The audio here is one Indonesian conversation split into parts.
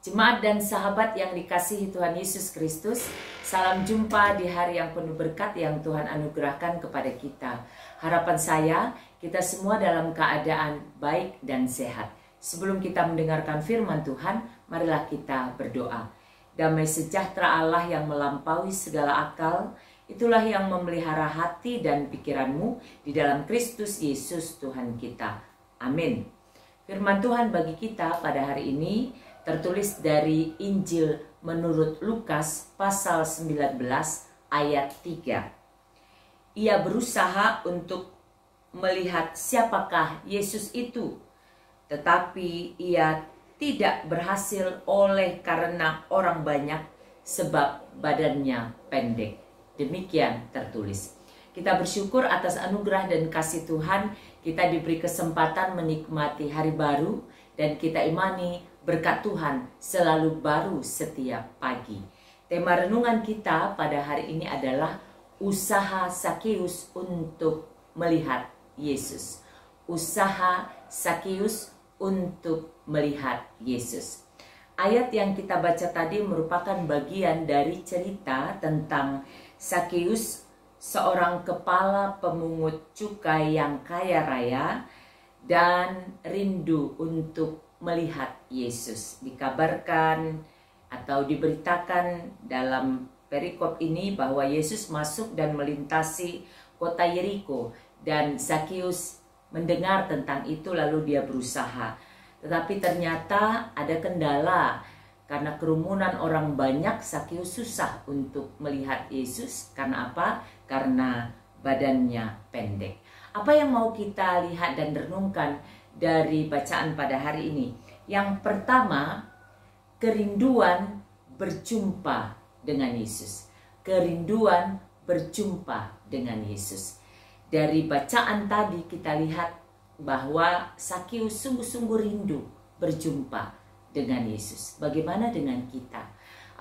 Jemaat dan sahabat yang dikasihi Tuhan Yesus Kristus, salam jumpa di hari yang penuh berkat yang Tuhan anugerahkan kepada kita. Harapan saya, kita semua dalam keadaan baik dan sehat. Sebelum kita mendengarkan firman Tuhan, marilah kita berdoa. Damai sejahtera Allah yang melampaui segala akal, itulah yang memelihara hati dan pikiranmu di dalam Kristus Yesus Tuhan kita. Amin. Firman Tuhan bagi kita pada hari ini tertulis dari Injil menurut Lukas pasal 19 ayat 3. Ia berusaha untuk melihat siapakah Yesus itu, tetapi ia tidak berhasil oleh karena orang banyak sebab badannya pendek. Demikian tertulis. Kita bersyukur atas anugerah dan kasih Tuhan, kita diberi kesempatan menikmati hari baru dan kita imani berkat Tuhan selalu baru setiap pagi. Tema renungan kita pada hari ini adalah usaha Sakeus untuk melihat Yesus. Usaha Sakeus untuk melihat Yesus. Ayat yang kita baca tadi merupakan bagian dari cerita tentang Sakeus, seorang kepala pemungut cukai yang kaya raya dan rindu untuk melihat Yesus. Dikabarkan atau diberitakan dalam perikop ini bahwa Yesus masuk dan melintasi kota Yeriko, dan Sakeus mendengar tentang itu lalu dia berusaha. Tetapi ternyata ada kendala, karena kerumunan orang banyak Sakeus susah untuk melihat Yesus. Karena apa? Karena badannya pendek. Apa yang mau kita lihat dan renungkan dari bacaan pada hari ini? Yang pertama, kerinduan berjumpa dengan Yesus. Kerinduan berjumpa dengan Yesus. Dari bacaan tadi kita lihat bahwa Sakeus sungguh-sungguh rindu berjumpa dengan Yesus. Bagaimana dengan kita?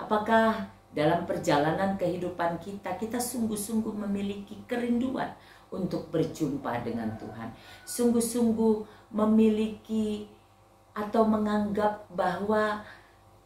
Apakah dalam perjalanan kehidupan kita, kita sungguh-sungguh memiliki kerinduan untuk berjumpa dengan Tuhan? Sungguh-sungguh memiliki atau menganggap bahwa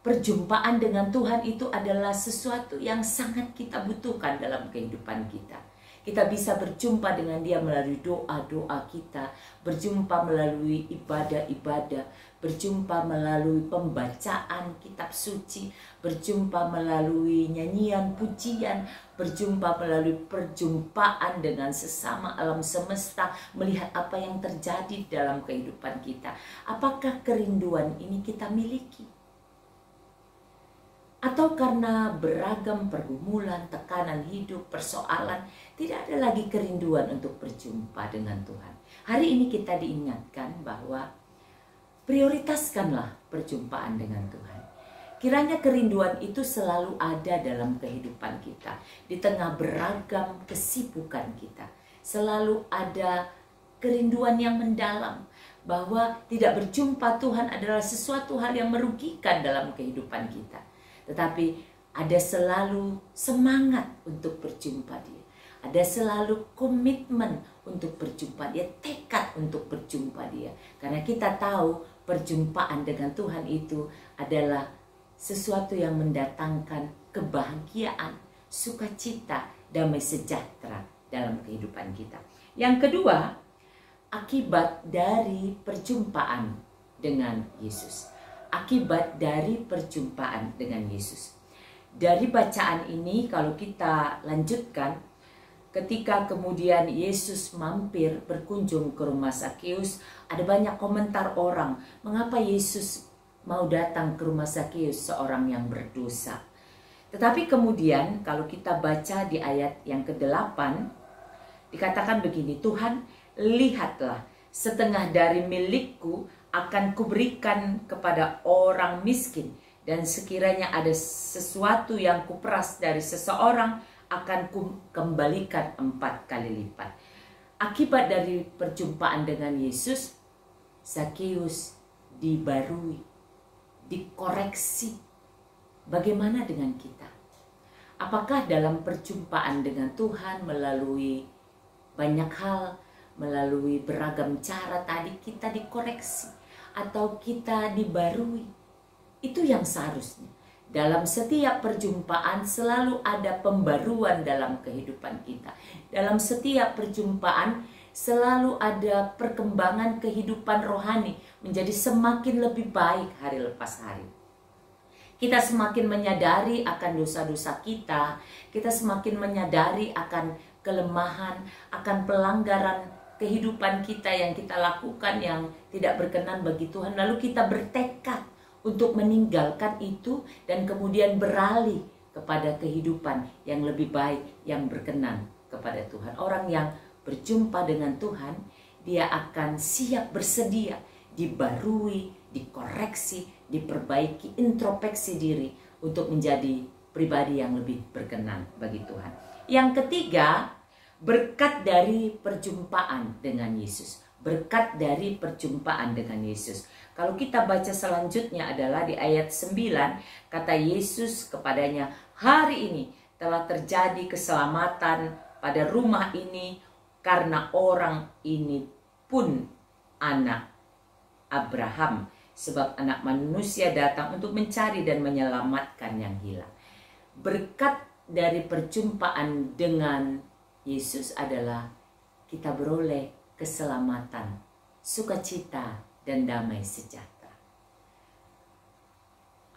perjumpaan dengan Tuhan itu adalah sesuatu yang sangat kita butuhkan dalam kehidupan kita. Kita bisa berjumpa dengan Dia melalui doa-doa kita, berjumpa melalui ibadah-ibadah, berjumpa melalui pembacaan kitab suci, berjumpa melalui nyanyian pujian, berjumpa melalui perjumpaan dengan sesama alam semesta, melihat apa yang terjadi dalam kehidupan kita. Apakah kerinduan ini kita miliki? Atau karena beragam pergumulan, tekanan hidup, persoalan, tidak ada lagi kerinduan untuk berjumpa dengan Tuhan. Hari ini kita diingatkan bahwa prioritaskanlah perjumpaan dengan Tuhan. Kiranya kerinduan itu selalu ada dalam kehidupan kita. Di tengah beragam kesibukan kita, selalu ada kerinduan yang mendalam bahwa tidak berjumpa Tuhan adalah sesuatu hal yang merugikan dalam kehidupan kita. Tetapi ada selalu semangat untuk berjumpa Dia. Ada selalu komitmen untuk berjumpa Dia, tekad untuk berjumpa Dia. Karena kita tahu perjumpaan dengan Tuhan itu adalah sesuatu yang mendatangkan kebahagiaan, sukacita, damai sejahtera dalam kehidupan kita. Yang kedua, akibat dari perjumpaan dengan Yesus. Akibat dari perjumpaan dengan Yesus. Dari bacaan ini kalau kita lanjutkan, ketika kemudian Yesus mampir berkunjung ke rumah Sakeus, ada banyak komentar orang, mengapa Yesus mau datang ke rumah Sakeus, seorang yang berdosa. Tetapi kemudian kalau kita baca di ayat yang ke-8, dikatakan begini, Tuhan, lihatlah, setengah dari milikku akan kuberikan kepada orang miskin, dan sekiranya ada sesuatu yang kuperas dari seseorang akan kukembalikan 4 kali lipat. Akibat dari perjumpaan dengan Yesus, Sakeus dibarui, dikoreksi. Bagaimana dengan kita? Apakah dalam perjumpaan dengan Tuhan melalui banyak hal, melalui beragam cara tadi kita dikoreksi, atau kita dibarui Itu yang seharusnya. Dalam setiap perjumpaan selalu ada pembaruan dalam kehidupan kita. Dalam setiap perjumpaan selalu ada perkembangan kehidupan rohani menjadi semakin lebih baik hari lepas hari. Kita semakin menyadari akan dosa-dosa kita, kita semakin menyadari akan kelemahan, akan pelanggaran kehidupan kita yang kita lakukan yang tidak berkenan bagi Tuhan. Lalu kita bertekad untuk meninggalkan itu dan kemudian beralih kepada kehidupan yang lebih baik, yang berkenan kepada Tuhan. Orang yang berjumpa dengan Tuhan, dia akan siap bersedia dibarui, dikoreksi, diperbaiki, introspeksi diri untuk menjadi pribadi yang lebih berkenan bagi Tuhan. Yang ketiga, berkat dari perjumpaan dengan Yesus. Berkat dari perjumpaan dengan Yesus. Kalau kita baca selanjutnya adalah di ayat 9, kata Yesus kepadanya, hari ini telah terjadi keselamatan pada rumah ini karena orang ini pun anak Abraham. Sebab anak manusia datang untuk mencari dan menyelamatkan yang hilang. Berkat dari perjumpaan dengan Yesus adalah kita beroleh keselamatan, sukacita, dan damai sejahtera.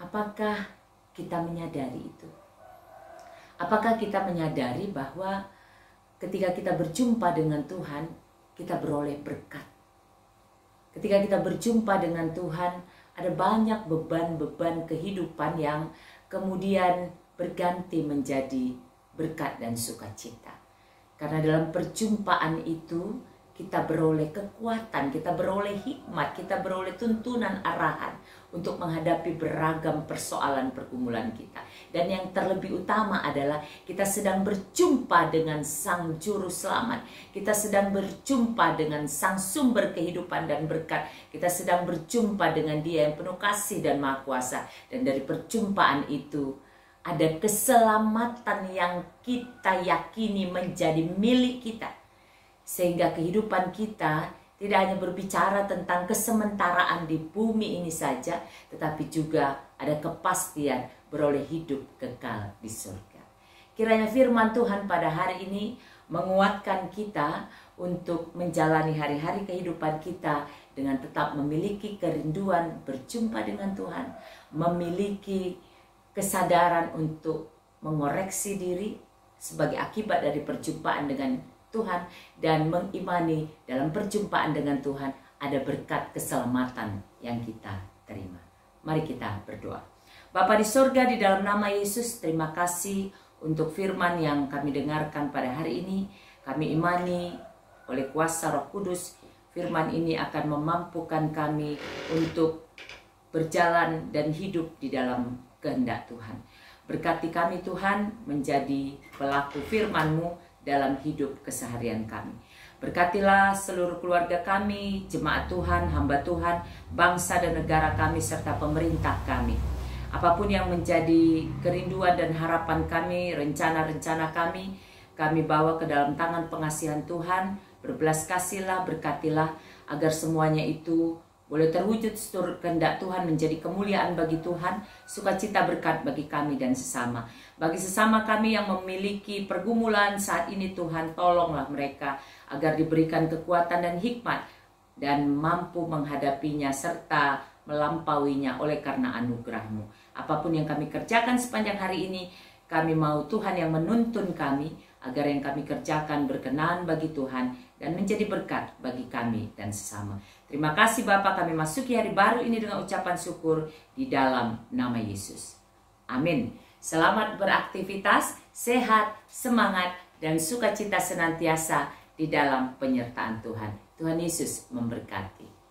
Apakah kita menyadari itu? Apakah kita menyadari bahwa ketika kita berjumpa dengan Tuhan, kita beroleh berkat? Ketika kita berjumpa dengan Tuhan, ada banyak beban-beban kehidupan yang kemudian berganti menjadi berkat dan sukacita. Karena dalam perjumpaan itu, kita beroleh kekuatan, kita beroleh hikmat, kita beroleh tuntunan arahan untuk menghadapi beragam persoalan pergumulan kita. Dan yang terlebih utama adalah kita sedang berjumpa dengan Sang Juru Selamat. Kita sedang berjumpa dengan Sang Sumber kehidupan dan berkat. Kita sedang berjumpa dengan Dia yang penuh kasih dan maha kuasa. Dan dari perjumpaan itu ada keselamatan yang kita yakini menjadi milik kita. Sehingga kehidupan kita tidak hanya berbicara tentang kesementaraan di bumi ini saja, tetapi juga ada kepastian beroleh hidup kekal di surga. Kiranya firman Tuhan pada hari ini menguatkan kita untuk menjalani hari-hari kehidupan kita dengan tetap memiliki kerinduan berjumpa dengan Tuhan, memiliki kesadaran untuk mengoreksi diri sebagai akibat dari perjumpaan dengan Tuhan, dan mengimani dalam perjumpaan dengan Tuhan ada berkat keselamatan yang kita terima. Mari kita berdoa. Bapa di surga, di dalam nama Yesus, terima kasih untuk firman yang kami dengarkan pada hari ini. Kami imani oleh kuasa Roh Kudus, firman ini akan memampukan kami untuk berjalan dan hidup di dalam kehendak Tuhan. Berkati kami Tuhan menjadi pelaku firman-Mu dalam hidup keseharian kami. Berkatilah seluruh keluarga kami, jemaat Tuhan, hamba Tuhan, bangsa dan negara kami, serta pemerintah kami. Apapun yang menjadi kerinduan dan harapan kami, rencana-rencana kami bawa ke dalam tangan pengasihan Tuhan. Berbelas kasihlah, berkatilah, agar semuanya itu boleh terwujud seturut kehendak Tuhan, menjadi kemuliaan bagi Tuhan, sukacita berkat bagi kami dan sesama. Bagi sesama kami yang memiliki pergumulan saat ini Tuhan, tolonglah mereka agar diberikan kekuatan dan hikmat dan mampu menghadapinya serta melampauinya oleh karena anugerah-Mu. Apapun yang kami kerjakan sepanjang hari ini, kami mau Tuhan yang menuntun kami agar yang kami kerjakan berkenan bagi Tuhan dan menjadi berkat bagi kami dan sesama. Terima kasih Bapa, kami masuki hari baru ini dengan ucapan syukur di dalam nama Yesus. Amin. Selamat beraktivitas, sehat, semangat, dan sukacita senantiasa di dalam penyertaan Tuhan. Tuhan Yesus memberkati.